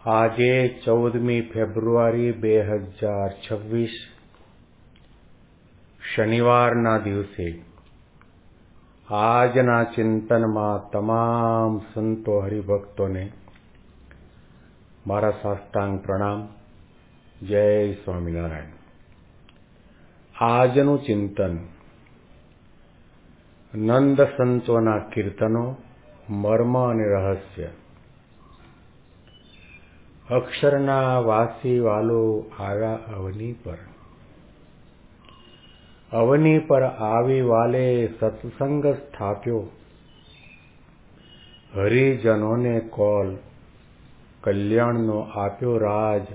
આજે 14મી ફેબ્રુઆરી 2026 શનિવારના દિવસે આજના ચિંતનમાં તમામ સંતો હરિભક્તોને મારા સાષ્ટાંગ પ્રણામ. જય સ્વામિનારાયણ. આજનું ચિંતન નંદ સંતોના કીર્તનો, મર્મ અને રહસ્ય. અક્ષરના વાસી વાલો આવ્યા અવની પર. અવની પર આવી વાલે સત્સંગ સ્થાપ્યો. હરિજનોને કોલ કલ્યાણનો આપ્યો રાજ.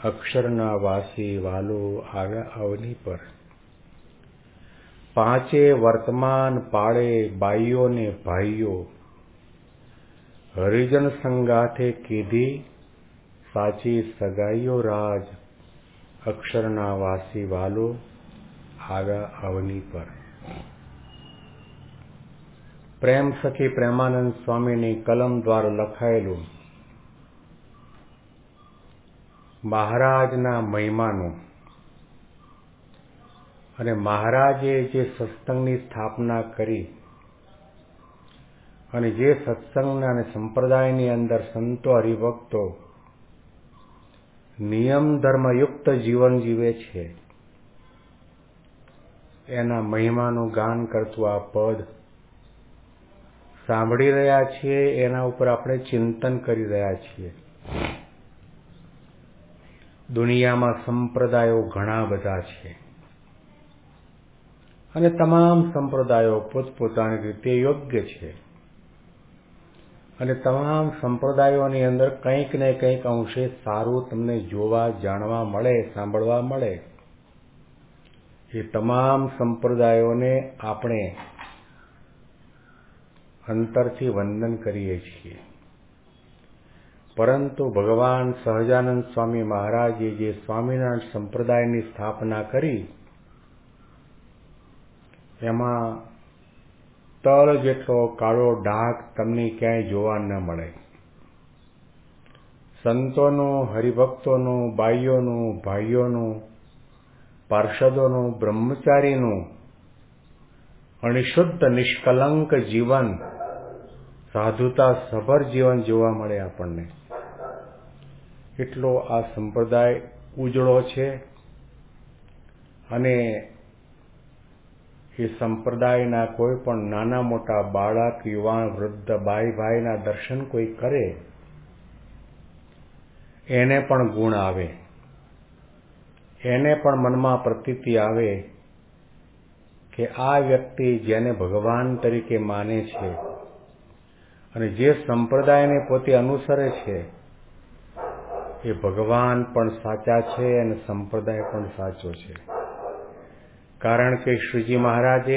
અક્ષરના વાસી વાલો આવ્યા અવની પર. પાંચે વર્તમાન પાળે બાઈઓ ને ભાઈઓ. હરિજન સંગાથે કીધી સાચી સગાઈઓ રાજ. અક્ષરના વાસી વાલો આવ્યા અવની પર. પ્રેમ સખી પ્રેમાનંદ સ્વામીની કલમ દ્વારા લખાયેલું મહારાજના મહિમાનું અને મહારાજે જે સત્સંગની સ્થાપના કરી અને જે સત્સંગના અને સંપ્રદાયની અંદર સંતો હરિભક્તો નિયમ ધર્મયુક્ત જીવન જીવે છે, એના મહિમાનું ગાન કરતું આ પદ સાંભળી રહ્યા છીએ. એના ઉપર આપણે ચિંતન કરી રહ્યા છીએ. દુનિયામાં સંપ્રદાયો ઘણા બધા છે અને તમામ સંપ્રદાયો પોતપોતાની રીતે યોગ્ય છે અને તમામ સંપ્રદાયોની અંદર કંઈક ને કંઈક અંશે સારું તમને જોવા, જાણવા મળે, સાંભળવા મળે. એ તમામ સંપ્રદાયોને આપણે અંતરથી વંદન કરીએ છીએ. પરંતુ ભગવાન સહજાનંદ સ્વામી મહારાજે જે સ્વામિનારાયણ સંપ્રદાયની સ્થાપના કરી, એમાં તલ જેટલો કાળો ડાઘ તમને ક્યાંય જોવા ન મળે. સંતોનું, હરિભક્તોનું, બાઈઓનું, ભાઈઓનું, પાર્ષદોનું, બ્રહ્મચારીનું અણિશુદ્ધ નિષ્કલંક જીવન, સાધુતા સભર જીવન જોવા મળે આપણને. એટલો આ સંપ્રદાય ઉજળો છે અને એ સંપ્રદાયના કોઈ પણ નાના મોટા બાળક, યુવાન, વૃદ્ધ, બાઈ ભાઈના દર્શન કોઈ કરે એને પણ ગુણ આવે, એને પણ મનમાં પ્રતીતિ આવે કે આ વ્યક્તિ જેને ભગવાન તરીકે માને છે અને જે સંપ્રદાયને પોતે અનુસરે છે એ ભગવાન પણ સાચા છે અને સંપ્રદાય પણ સાચો છે. કારણ કે શ્રીજી મહારાજે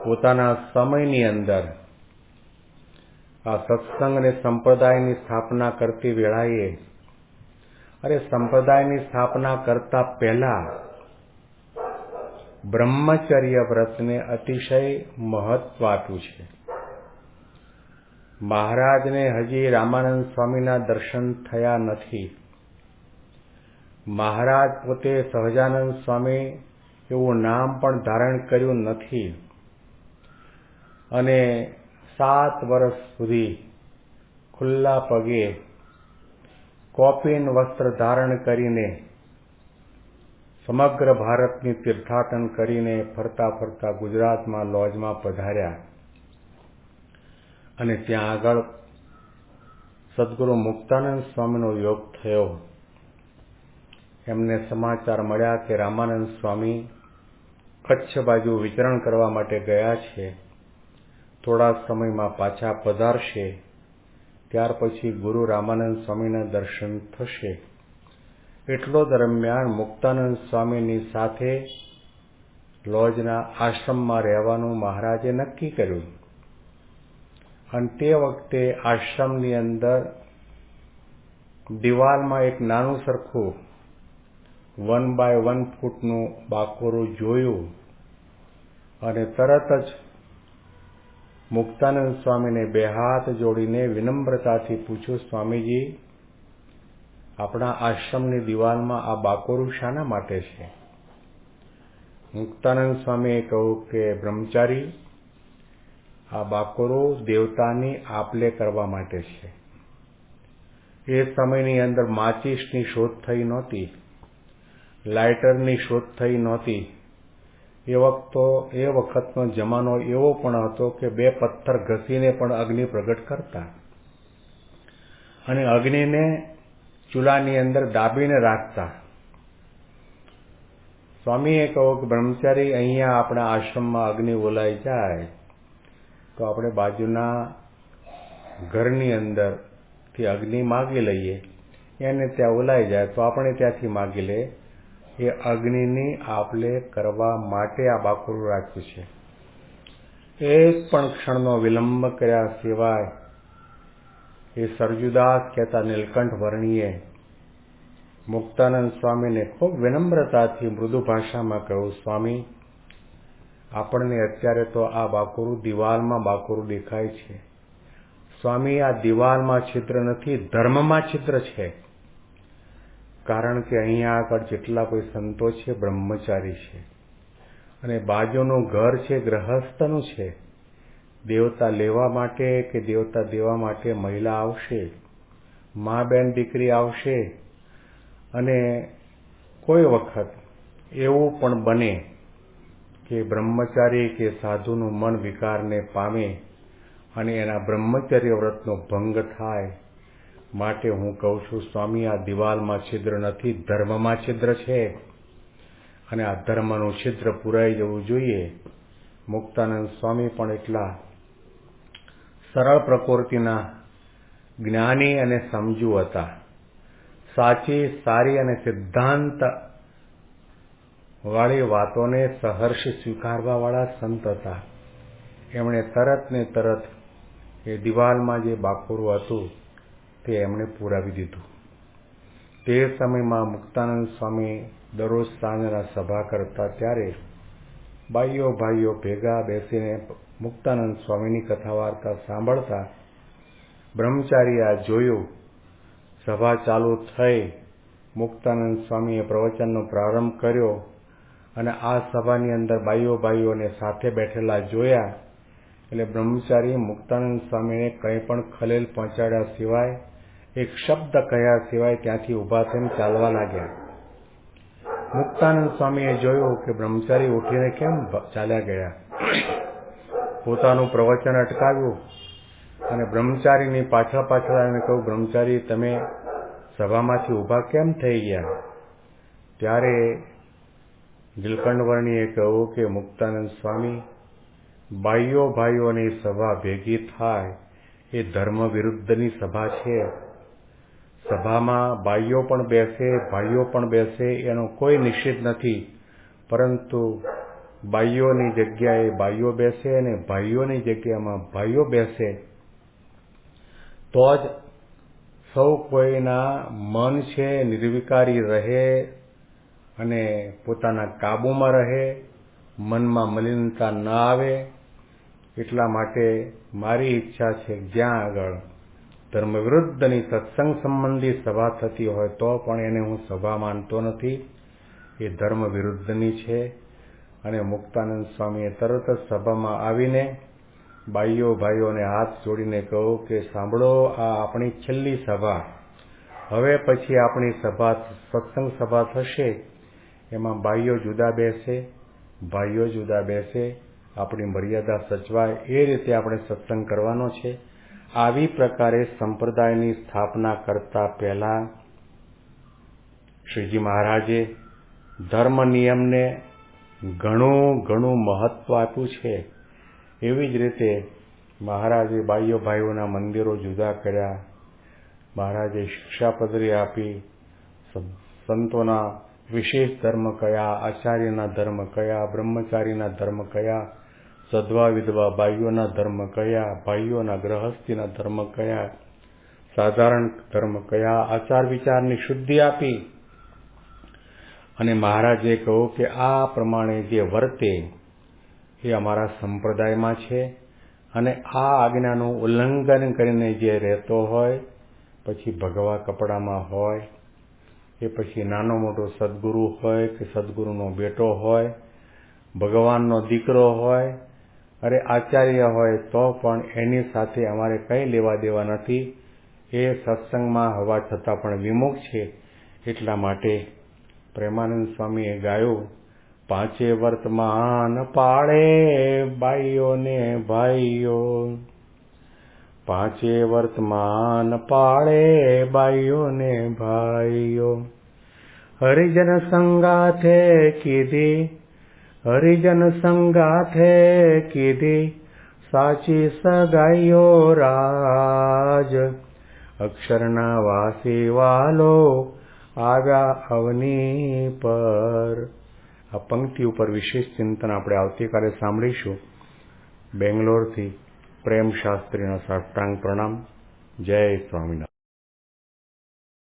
પોતાના સમયની અંદર આ સત્સંગ અને સંપ્રદાયની સ્થાપના કરતી વેળાએ અરે સંપ્રદાયની સ્થાપના કરતા પહેલા બ્રહ્મચર્ય વ્રતને અતિશય મહત્વ આપ્યું છે. મહારાજને હજી રામાનંદ સ્વામીના દર્શન થયા નથી. મહારાજ પોતે સહજાનંદ સ્વામી એવું નામ પણ ધારણ કર્યું નથી અને 7 વર્ષ સુધી ખુલ્લા પગે કોપીન વસ્ત્ર ધારણ કરીને સમગ્ર ભારતની તીર્થાટન કરીને ફરતા ફરતા ગુજરાતમાં લોજમાં પધાર્યા અને ત્યાં આગળ સદગુરુ મુક્તાનંદ સ્વામીનો યોગ થયો. એમને સમાચાર મળ્યા કે રામાનંદ સ્વામી કચ્છ બાજુ વિચરણ કરવા માટે ગયા છે, થોડા સમયમાં પાછા પધારશે, ત્યાર પછી ગુરુ રામાનંદ સ્વામીના દર્શન થશે. એટલો દરમિયાન મુક્તાનંદ સ્વામીની સાથે લોજના આશ્રમમાં રહેવાનું મહારાજે નક્કી કર્યું અને તે વખતે આશ્રમની અંદર દિવાલમાં એક નાનું સરખું 1 by 1 ફૂટનું બાકોરું જોયું અને તરત જ મુક્તાનંદ સ્વામીને બે હાથ જોડીને વિનમ્રતાથી પૂછ્યું, સ્વામીજી, આપણા આશ્રમની દિવાલમાં આ બાકોરું શાના માટે છે? મુક્તાનંદ સ્વામીએ કહ્યું કે બ્રહ્મચારી, આ બાકોરું દેવતાની આપલે કરવા માટે છે. એ સમયની અંદર માચીસની શોધ થઈ નહોતી, લાઇટરની શોધ થઈ નહોતી. એ વખતનો જમાનો એવો પણ હતો કે બે પથ્થર ઘસીને પણ અગ્નિ પ્રગટ કરતા અને અગ્નિને ચૂલાની અંદર દાબીને રાખતા. સ્વામીએ કહ્યું કે બ્રહ્મચારી, અહીંયા આપણા આશ્રમમાં અગ્નિ ઓલાઈ જાય તો આપણે બાજુના ઘરની અંદરથી અગ્નિ માગી લઈએ, એને ત્યાં ઓલાઈ જાય તો આપણે ત્યાંથી માગી લઈએ. એ અગ્નિની આપલે કરવા માટે આ બાકોરું રાખ્યું છે. એક પણ ક્ષણનો વિલંબ કર્યા સિવાય એ સરજુદાસ કહેતા નીલકંઠ વર્ણીએ મુક્તાનંદ સ્વામીને ખૂબ વિનમ્રતાથી મૃદુ ભાષામાં કહ્યું, સ્વામી, આપણને અત્યારે તો આ બાકોરું દિવાલમાં બાકોરું દેખાય છે. સ્વામી, આ દિવાલમાં છિદ્ર નથી, ધર્મમાં છિદ્ર છે. કારણ કે અહીંયા આગળ જેટલા કોઈ સંતો છે બ્રહ્મચારી છે અને બાજુનું ઘર છે ગ્રહસ્થનું છે. દેવતા લેવા માટે કે દેવતા દેવા માટે મહિલા આવશે, મા બેન દીકરી આવશે અને કોઈ વખત એવું પણ બને કે બ્રહ્મચારી કે સાધુનું મન વિકારને પામે અને એના બ્રહ્મચર્ય વ્રતનો ભંગ થાય. માટે હું કહું છું, સ્વામી, આ દિવાલમાં છિદ્ર નથી, ધર્મમાં છિદ્ર છે અને આ ધર્મનું છિદ્ર પૂરાઈ જવું જોઈએ. મુક્તાનંદ સ્વામી પણ એટલા સરળ પ્રકૃતિના જ્ઞાની અને સમજુ હતા. સાચી, સારી અને સિદ્ધાંત વાળી વાતોને સહર્ષ સ્વીકારવા વાળા સંત હતા. એમણે તરત ને તરત એ દિવાલમાં જે બાકોરું હતું તે એમણે પુરાવી દીધું. તે સમયમાં મુક્તાનંદ સ્વામી દરરોજ સાંજના સભા કરતા ત્યારે ભાઈઓ ભેગા બેસીને મુક્તાનંદ સ્વામીની કથા વાર્તા સાંભળતા. બ્રહ્મચારી આ જોયું, સભા ચાલુ થઈ, મુક્તાનંદ સ્વામીએ પ્રવચનનો પ્રારંભ કર્યો અને આ સભાની અંદર ભાઈઓને સાથે બેઠેલા જોયા એટલે બ્રહ્મચારી મુક્તાનંદ સ્વામીને કંઈ પણ ખલેલ પહોંચાડ્યા સિવાય, એક શબ્દ કહ્યા સિવાય ત્યાંથી ઊભા થઈને ચાલવા લાગ્યા. મુક્તાનંદ સ્વામીએ જોયું કે બ્રહ્મચારી ઉઠીને કેમ ચાલ્યા ગયા. પોતાનું પ્રવચન અટકાવ્યું અને બ્રહ્મચારીની પાછળ આવીને કહ્યું, બ્રહ્મચારી, તમે સભામાંથી ઊભા કેમ થઈ ગયા? ત્યારે નીલકંઠ વર્ણીએ કહ્યું કે મુક્તાનંદ સ્વામી, ભાઈઓની સભા ભેગી થાય એ ધર્મ વિરુદ્ધની સભા છે. સભામાં ભાઈઓ પણ બેસે એનો કોઈ નિષેધ નથી, પરંતુ ભાઈઓની જગ્યાએ ભાઈઓ બેસે અને ભાઈઓની જગ્યામાં ભાઈઓ બેસે તો જ સૌ કોઈના મન છે નિર્વિકારી રહે અને પોતાના કાબૂમાં રહે, મનમાં મલિનતા ન આવે. એટલા માટે મારી ઈચ્છા છે જ્યાં આગળ ધર્મ વિરુદ્ધની સત્સંગ સંબંધી સભા થતી હોય તો પણ એને હું સભા માનતો નથી, એ ધર્મ વિરુદ્ધની છે. અને મુક્તાનંદ સ્વામીએ તરત જ સભામાં આવીને ભાઈઓને હાથ જોડીને કહ્યું કે સાંભળો, આ આપણી છેલ્લી સભા, હવે પછી આપણી સભા સત્સંગ સભા થશે. એમાં ભાઈઓ જુદા બેસે, આપણી મર્યાદા સચવાય એ રીતે આપણે સત્સંગ કરવાનો છે. આવી પ્રકારે સંપ્રદાયની સ્થાપના કરતા પહેલા શ્રીજી મહારાજે ધર્મ નિયમને ઘણું મહત્વ આપ્યું છે. એવી જ રીતે મહારાજે ભાઈઓના મંદિરો જુદા કર્યા, મહારાજે શિક્ષાપત્રી આપી, સંતોના વિશેષ ધર્મ કયા, આચાર્યના ધર્મ કયા, બ્રહ્મચારીના ધર્મ કયા, સધવા વિધવા ભાઈઓના ધર્મ કયા, ભાઈઓના ગ્રહસ્થીના ધર્મ કયા, સાધારણ ધર્મ કયા, આચાર વિચારની શુદ્ધિ આપી અને મહારાજે કહ્યું કે આ પ્રમાણે જે વર્તે એ અમારા સંપ્રદાયમાં છે અને આ આજ્ઞાનું ઉલ્લંઘન કરીને જે રહેતો હોય, પછી ભગવા કપડામાં હોય, એ પછી નાનો મોટો સદગુરુ હોય કે સદગુરુનો બેટો હોય, ભગવાનનો દીકરો હોય, અરે આચાર્ય હોય, તો પણ એની સાથે અમારે કંઈ લેવા દેવા નથી. એ સત્સંગમાં હોવા છતાં પણ વિમુખ છે. એટલા માટે પ્રેમાનંદ સ્વામીએ ગાયું, પાંચે વર્તમાન પાળે બાઈઓ ને ભાઈઓ, પાંચે વર્તમાન પાળે બાઈઓ ને ભાઈઓ, હરિજન સંગાથે કીધી, હરિજન સંગાથે કીધી, સાચી સગાઈઓ રાજ, અક્ષરના વાસી વાલો આવ્યા અવની પર. આ પંક્તિ ઉપર વિશેષ ચિંતન આપણે આવતીકાલે સાંભળીશું. બેંગ્લોરથી પ્રેમ શાસ્ત્રીનો સાષ્ટાંગ પ્રણામ. જય સ્વામિનારાયણ.